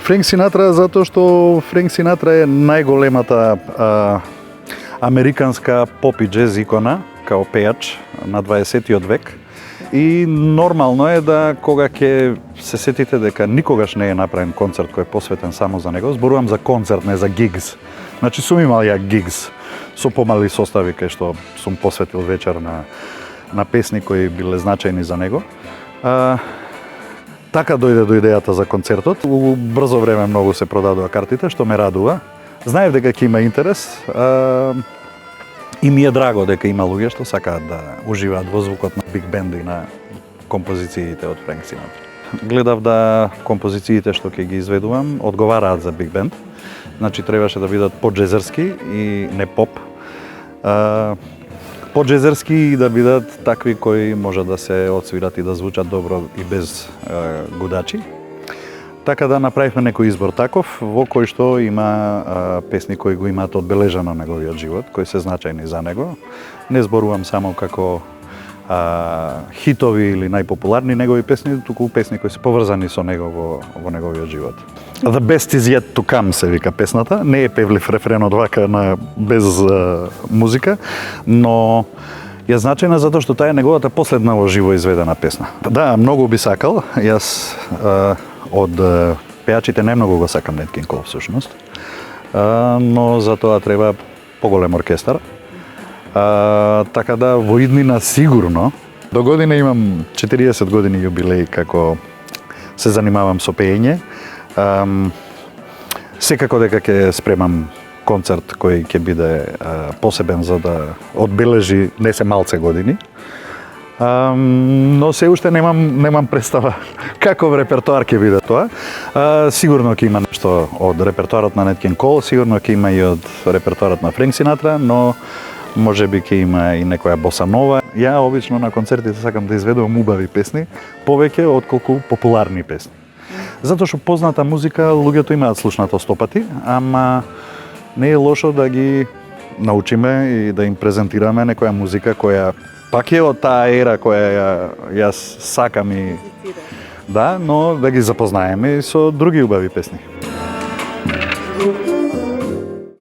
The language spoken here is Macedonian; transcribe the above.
Френк Синатра затоа што Френк Синатра е најголемата американска поп и джез икона као пејач на 20-тиот век. И нормално е да кога ќе се сетите дека никогаш не е направен концерт кој е посветен само за него, зборувам за концерт, не за гигс. Значи сум имал ја гигс со помали состави кај што сум посветил вечер на песни кои биле значајни за него. Така дојде до идејата за концертот. У брзо време многу се продадоа картите, што ме радува. Знаев дека ќе има интерес. И ми е драго дека има луѓе што сакаат да уживаат во звукот на биг бенд и на композициите од Френк Синатра. Гледав да композициите што ќе ги изведувам одговараат за биг бенд. Значи требаше да бидат по-джезерски и не поп. По-джезерски и да бидат такви кои може да се отсвират и да звучат добро и без гудачи. Така да направивме некој избор таков, во кој што има песни кои го имаат одбележано неговиот живот, кои се значајни за него. Не зборувам само како хитови или најпопуларни негови песни, туку песни кои се поврзани со него во неговиот живот. The best is yet to come се вика песната. Не е певлив рефренот вака без музика, но е значајна затоа што таа е неговата последна во живо изведена песна. Да, многу би сакал. Јас од пејачите немногу го сакам Нат Кинг Кол всушност, но за тоа треба поголем оркестар. Така да во иднина сигурно, до година имам 40 години јубилеј како се занимавам со пеење. Секако дека ќе спремам концерт кој ќе биде посебен за да одбележи не се малце години. Но се уште немам представа каков репертоар ќе биде тоа. Сигурно ќе има нешто од репертоарот на Нат Кинг Кол, сигурно ќе има и од репертоарот на Френк Синатра, но можеби ќе има и некоја боса нова. Ја обично на концертите сакам да изведувам убави песни, повеќе отколку популарни песни. Затоа што позната музика луѓето имаат слушнато 100 пати, ама не е лошо да ги научиме и да им презентираме некоја музика која пак е од таа ера која јас сакам и да, но да ги запознаеме и со други убави песни.